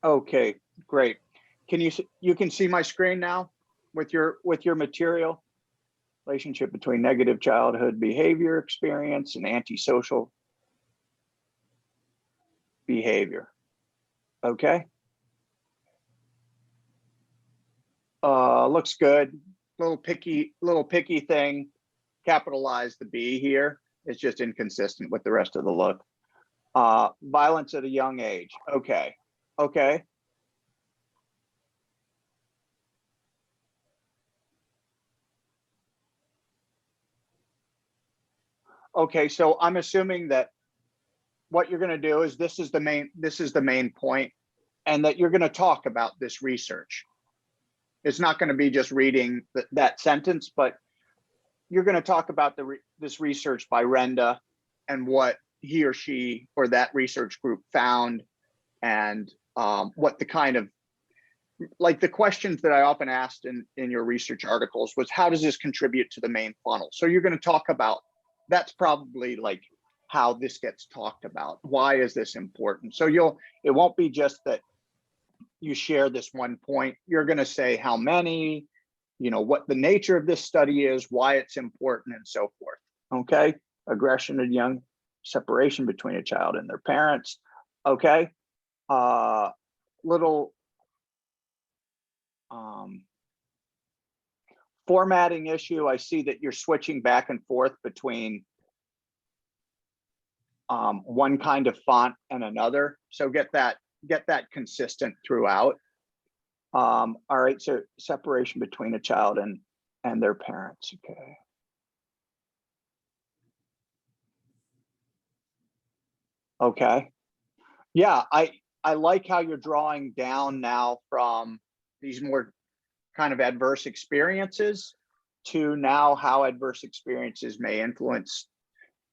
Okay, great. Can you can see my screen now with your material? Relationship between negative childhood behavior experience and antisocial behavior. Okay. Looks good. Little picky thing. Capitalize the B here. It's just inconsistent with the rest of the look. Violence at a young age. Okay. Okay. Okay, so I'm assuming that what you're going to do is this is the main point, and that you're going to talk about this research. It's not going to be just reading that sentence, but you're going to talk about this research by Renda and what he or she or that research group found, and what the kind of, like, the questions that I often asked in your research articles was, how does this contribute to the main funnel? So you're going to talk about, that's probably like how this gets talked about. Why is this important? So it won't be just that you share this one point. You're going to say how many, what the nature of this study is, why it's important, and so forth. Okay. Aggression and young, separation between a child and their parents. Okay. Little formatting issue. I see that you're switching back and forth between one kind of font and another. So get that consistent throughout. All right, so separation between a child and their parents. Okay. Okay. Yeah, I like how you're drawing down now from these more kind of adverse experiences to now how adverse experiences may influence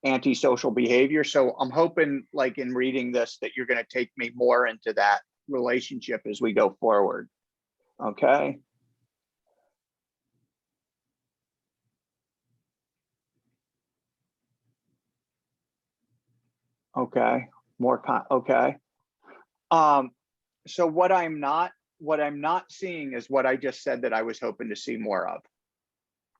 antisocial behavior. So I'm hoping, like, in reading this, that you're going to take me more into that relationship as we go forward. Okay. Okay. Okay. So what I'm not seeing is what I just said that I was hoping to see more of.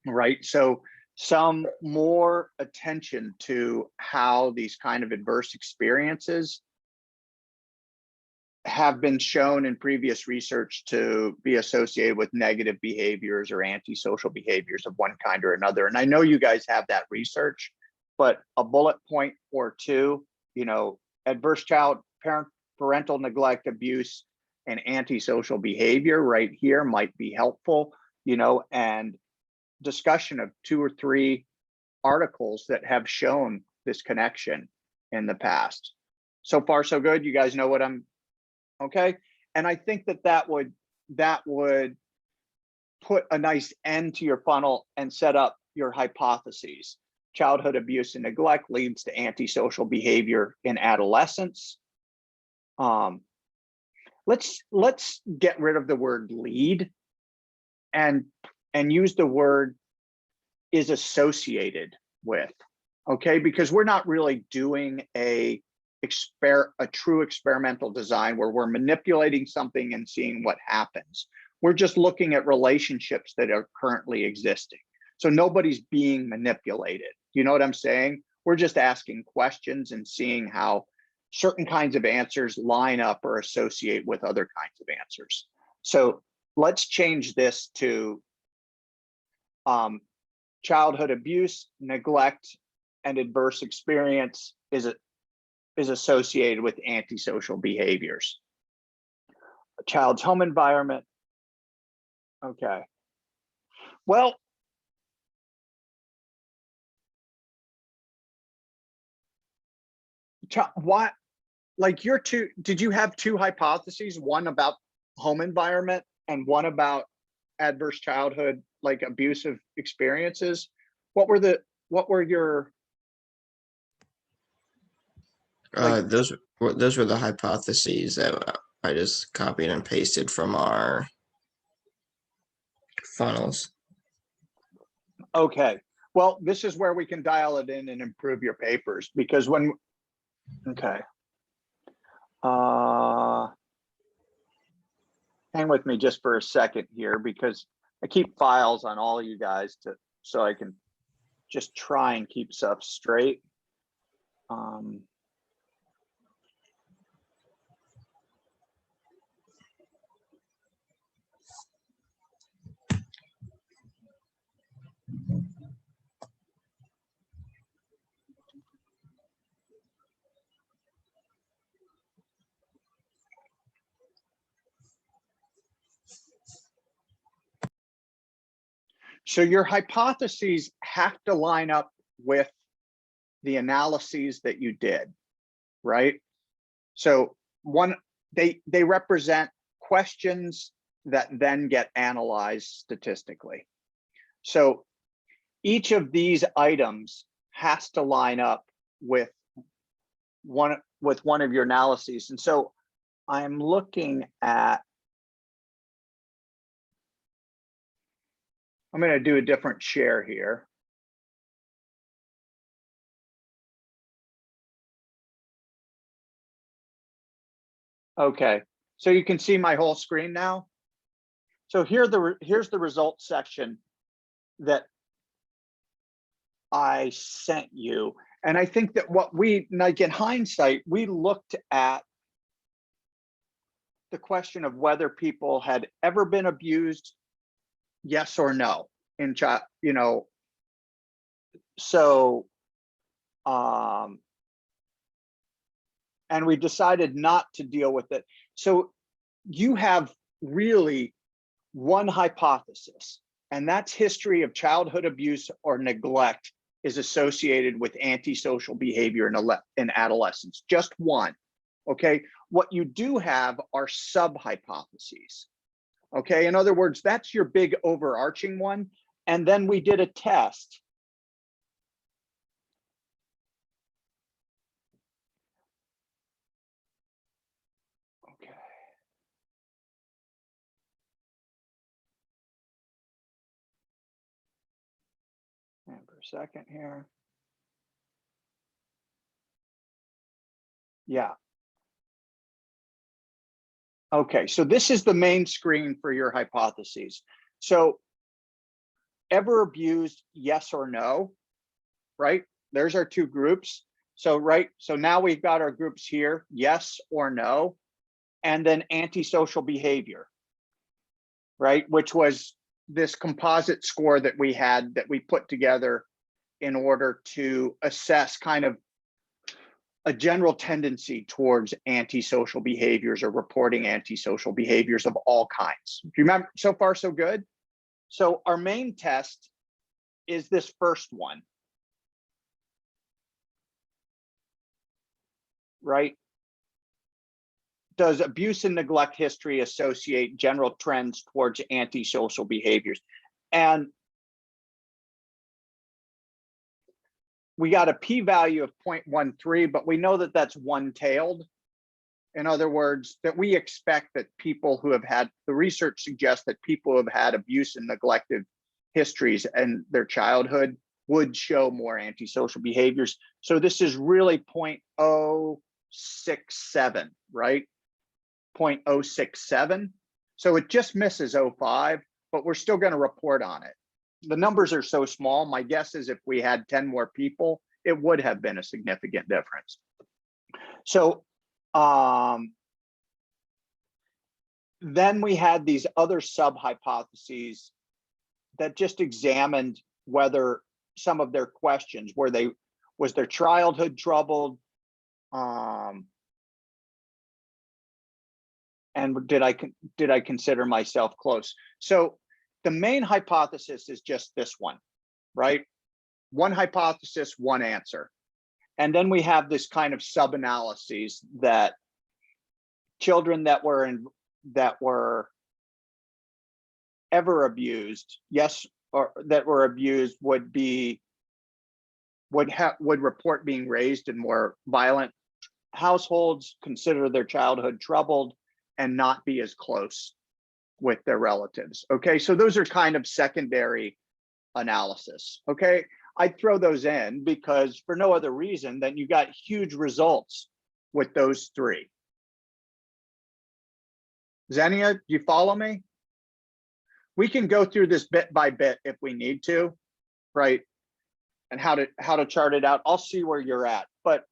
Right. So some more attention to how these kind of adverse experiences have been shown in previous research to be associated with negative behaviors or antisocial behaviors of one kind or another. And I know you guys have that research, but a bullet point or two, adverse parental neglect, abuse, and antisocial behavior right here might be helpful, and discussion of 2 or 3 articles that have shown this connection in the past. So far, so good. You guys know what I'm okay. And I think that would put a nice end to your funnel and set up your hypotheses. Childhood abuse and neglect leads to antisocial behavior in adolescence. Let's get rid of the word lead and use the word is associated with. Okay, because we're not really doing a true experimental design where we're manipulating something and seeing what happens. We're just looking at relationships that are currently existing. So nobody's being manipulated. You know what I'm saying? We're just asking questions and seeing how certain kinds of answers line up or associate with other kinds of answers. So let's change this to childhood abuse, neglect, and adverse experience is associated with antisocial behaviors. A child's home environment. Okay. Well, what, like, your two, did you have 2 hypotheses, one about home environment and one about adverse childhood, like abusive experiences? What were your those were the hypotheses that I just copied and pasted from our funnels. Okay. Well, this is where we can dial it in and improve your papers, because when, okay. hang with me just for a second here, because I keep files on all of you guys so I can just try and keep stuff straight. So your hypotheses have to line up with the analyses that you did, right? So they represent questions that then get analyzed statistically. So each of these items has to line up with one of your analyses. And so I'm looking at, I'm going to do a different share here. Okay, so you can see my whole screen now. So here's the results section that I sent you. And I think that like in hindsight, we looked at the question of whether people had ever been abused, yes or no, in child, so, and we decided not to deal with it. So you have really one hypothesis, and that's history of childhood abuse or neglect is associated with antisocial behavior in adolescence, just one, okay? What you do have are sub-hypotheses, okay? In other words, that's your big overarching one, and then we did a test. Okay. And for a second here. Yeah. Okay, so this is the main screen for your hypotheses. So ever abused, yes or no, right? There's our two groups. So, right, so now we've got our groups here, yes or no, and then antisocial behavior, right? Which was this composite score that we had that we put together in order to assess kind of a general tendency towards antisocial behaviors or reporting antisocial behaviors of all kinds. Do you remember? So far, so good. So our main test is this first one, right? Does abuse and neglect history associate general trends towards antisocial behaviors? And we got a p-value of 0.13, but we know that that's one-tailed. In other words, that we expect that people who have had, the research suggests that people who have had abuse and neglected histories in their childhood would show more antisocial behaviors. So this is really 0.067, right? 0.067. So it just misses 0.05, but we're still going to report on it. The numbers are so small. My guess is if we had 10 more people, it would have been a significant difference. So then we had these other sub-hypotheses that just examined whether some of their questions, was their childhood troubled? And did I consider myself close? So the main hypothesis is just this one, right? One hypothesis, one answer. And then we have this kind of sub-analyses that children that were ever abused, yes, or that were abused would report being raised in more violent households, consider their childhood troubled, and not be as close with their relatives. Okay, so those are kind of secondary analysis. Okay, I'd throw those in because for no other reason than you got huge results with those three. Xenia, do you follow me? We can go through this bit by bit if we need to, right? And how to chart it out. I'll see where you're at, but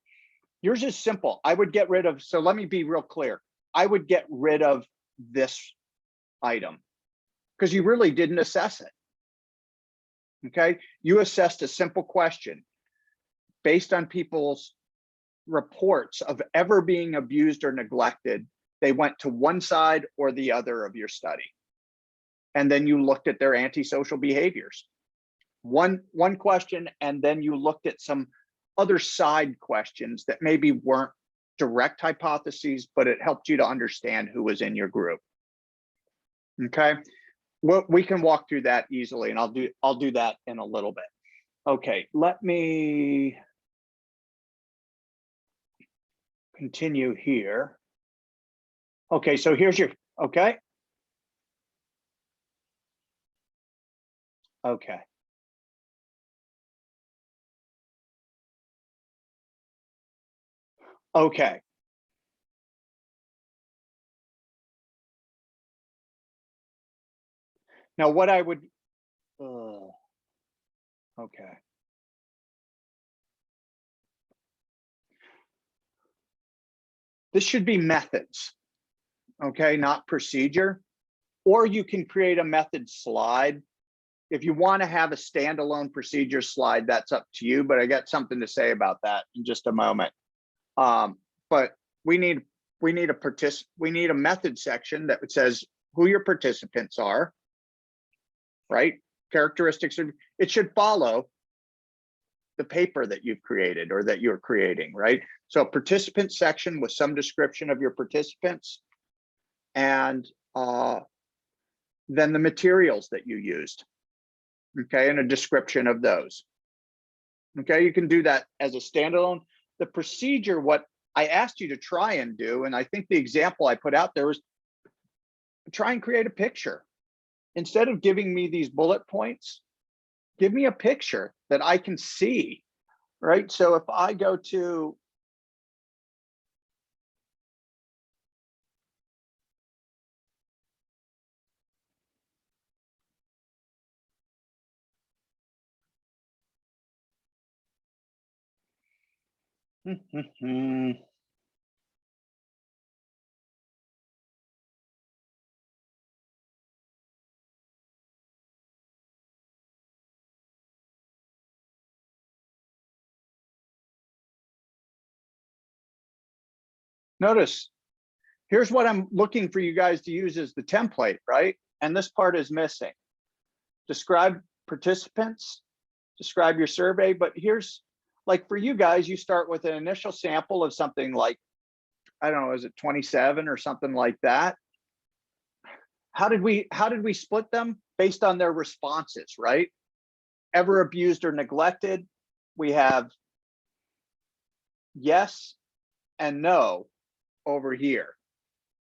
yours is simple. I would get rid of, so let me be real clear. I would get rid of this item because you really didn't assess it. Okay, you assessed a simple question based on people's reports of ever being abused or neglected. They went to one side or the other of your study. And then you looked at their antisocial behaviors. One question, and then you looked at some other side questions that maybe weren't direct hypotheses, but it helped you to understand who was in your group. Okay, well, we can walk through that easily, and I'll do that in a little bit. Okay, let me continue here. Okay, so here's your, okay. Okay. Okay. Now what I would, okay. This should be methods, okay, not procedure. Or you can create a method slide. If you want to have a standalone procedure slide, that's up to you, but I got something to say about that in just a moment. But we need a method section that says who your participants are, right? Characteristics of, it should follow the paper that you've created or that you're creating, right? So participant section with some description of your participants, and then the materials that you used, okay, and a description of those. Okay, you can do that as a standalone. The procedure, what I asked you to try and do, and I think the example I put out there was try and create a picture. Instead of giving me these bullet points, give me a picture that I can see, right? So if I go to, notice, here's what I'm looking for you guys to use as the template, right? And this part is missing. Describe participants, describe your survey, but here's, like for you guys, you start with an initial sample of something like, I don't know, is it 27 or something like that? How did we split them? Based on their responses, right? Ever abused or neglected, we have yes and no over here,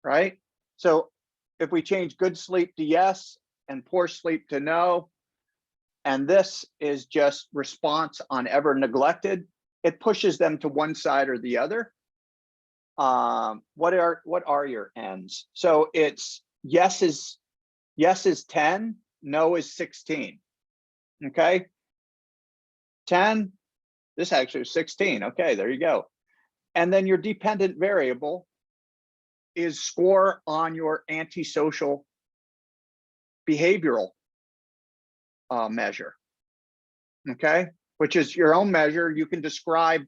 right? So if we change good sleep to yes and poor sleep to no, and this is just response on ever neglected, it pushes them to one side or the other. What are your ends? So it's yes is 10, no is 16. Okay, 10, this actually is 16. Okay, there you go. And then your dependent variable is score on your antisocial behavioral measure. Okay, which is your own measure. You can describe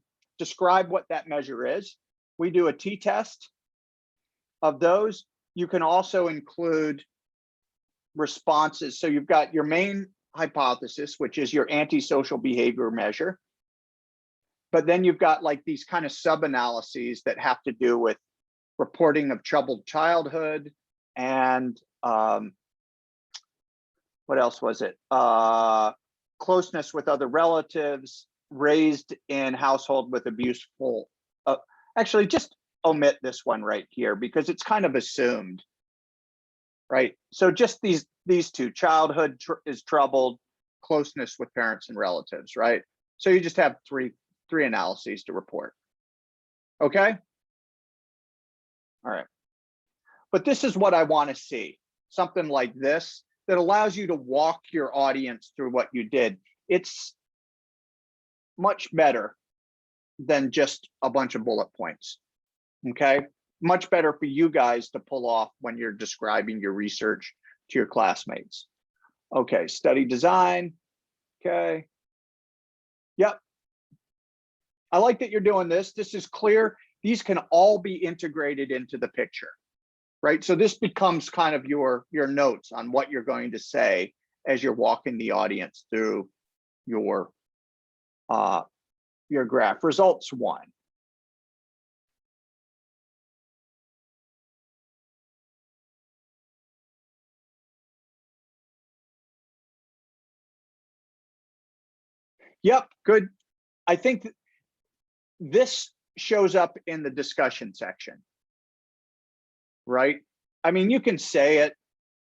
what that measure is. We do a t-test of those. You can also include responses. So you've got your main hypothesis, which is your antisocial behavior measure. But then you've got like these kind of sub-analyses that have to do with reporting of troubled childhood and what else was it? Closeness with other relatives, raised in household with abuseful. Actually, just omit this one right here because it's kind of assumed, right? So just these two, childhood is troubled, closeness with parents and relatives, right? So you just have three analyses to report. Okay. All right. But this is what I want to see, something like this that allows you to walk your audience through what you did. It's much better than just a bunch of bullet points. Okay, much better for you guys to pull off when you're describing your research to your classmates. Okay, study design. Okay. Yep. I like that you're doing this. This is clear. These can all be integrated into the picture, right? So this becomes kind of your notes on what you're going to say as you're walking the audience through your graph. Results 1. Yep, good. I think this shows up in the discussion section, right? I mean, you can say it.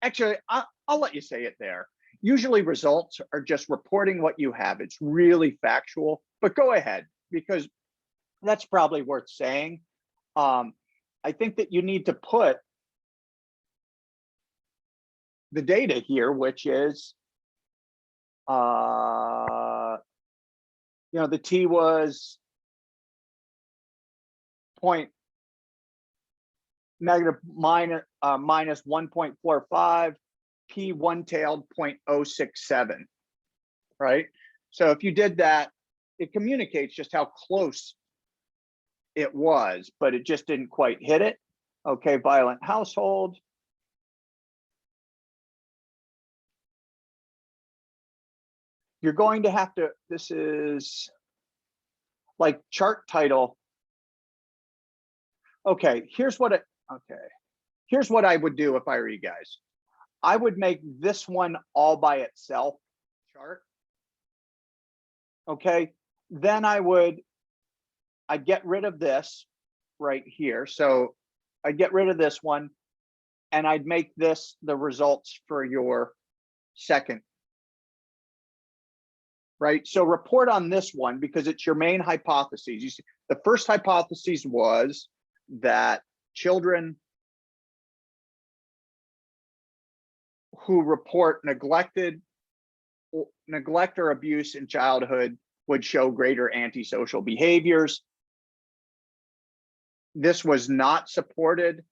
Actually, I'll let you say it there. Usually results are just reporting what you have. It's really factual, but go ahead, because that's probably worth saying. I think that you need to put the data here, which is, the T was minus 1.45, P one-tailed 0.067, right? So if you did that, it communicates just how close it was, but it just didn't quite hit it. Okay, violent household. You're going to have to, this is like chart title. Okay, here's what I would do if I were you guys. I would make this one all by itself chart. Okay, then I'd get rid of this right here. So I'd get rid of this one and I'd make this the results for your second. Right, so report on this one because it's your main hypotheses. You see, the first hypothesis was that children who report neglect or abuse in childhood would show greater antisocial behaviors. This was not supported,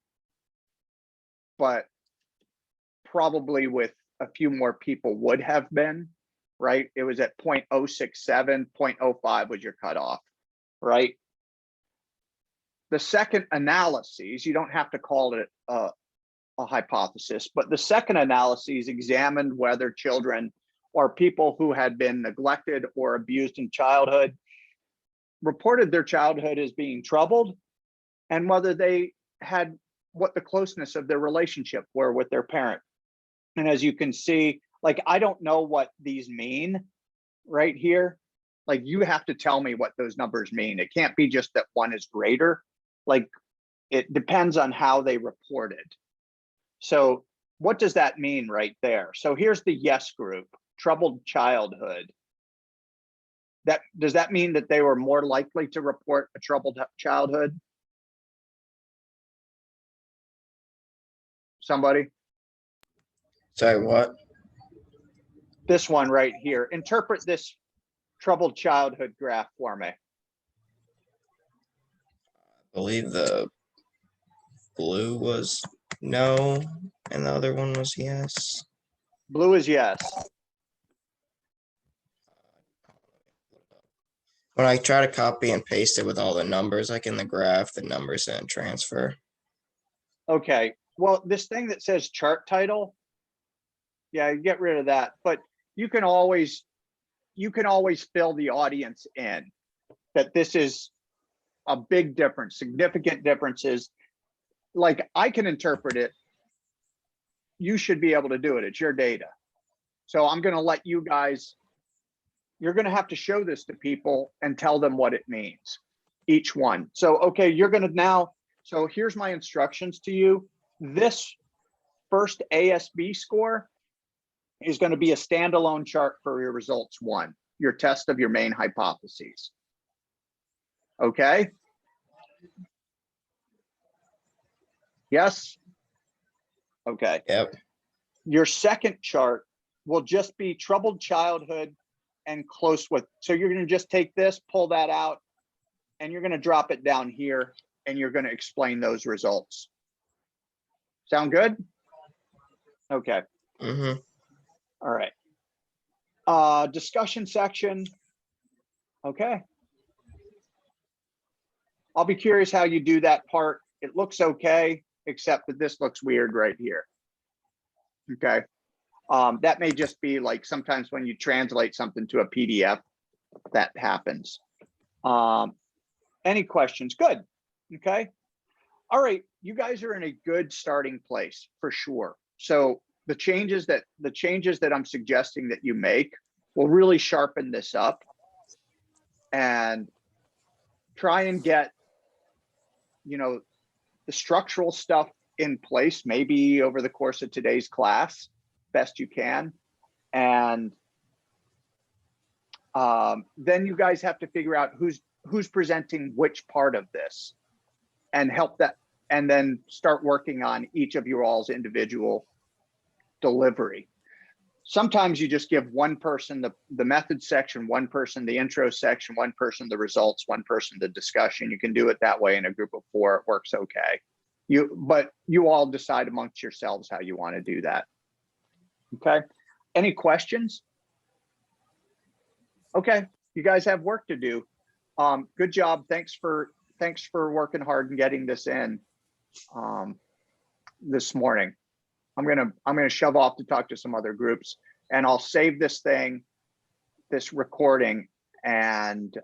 but probably with a few more people would have been, right? It was at 0.067, 0.05 was your cutoff, right? The second analyses, you don't have to call it a hypothesis, but the second analyses examined whether children or people who had been neglected or abused in childhood reported their childhood as being troubled and whether they had what the closeness of their relationship were with their parent. And as you can see, like, I don't know what these mean right here. Like, you have to tell me what those numbers mean. It can't be just that one is greater. Like, it depends on how they reported. So what does that mean right there? So here's the yes group, troubled childhood. Does that mean that they were more likely to report a troubled childhood? Somebody? Sorry, what? This one right here. Interpret this troubled childhood graph for me. I believe the blue was no, and the other one was yes. Blue is yes. When I try to copy and paste it with all the numbers, like in the graph, the numbers didn't transfer. Okay, well, this thing that says chart title, yeah, get rid of that, but you can always fill the audience in that this is a big difference, significant differences. Like, I can interpret it. You should be able to do it. It's your data. So I'm going to let you guys, you're going to have to show this to people and tell them what it means, each one. So, okay, you're going to now, so here's my instructions to you. This first ASB score is going to be a standalone chart for your results 1, your test of your main hypotheses. Okay? Yes? Okay. Yep. Your second chart will just be troubled childhood and close with. So you're going to just take this, pull that out, and you're going to drop it down here, and you're going to explain those results. Sound good? Okay. Mm-hmm. All right. Discussion section. Okay. I'll be curious how you do that part. It looks okay, except that this looks weird right here. Okay. That may just be like sometimes when you translate something to a PDF, that happens. Any questions? Good. Okay. All right. You guys are in a good starting place for sure. So the changes that I'm suggesting that you make will really sharpen this up and try and get, you know, the structural stuff in place, maybe over the course of today's class, best you can. And then you guys have to figure out who's presenting which part of this and help that, and then start working on each of you all's individual delivery. Sometimes you just give one person the method section, one person the intro section, one person the results, one person the discussion. You can do it that way in a group of 4. It works okay. But you all decide amongst yourselves how you want to do that. Okay. Any questions? Okay. You guys have work to do. Good job. Thanks for working hard and getting this in this morning. I'm gonna shove off to talk to some other groups, and I'll save this recording, and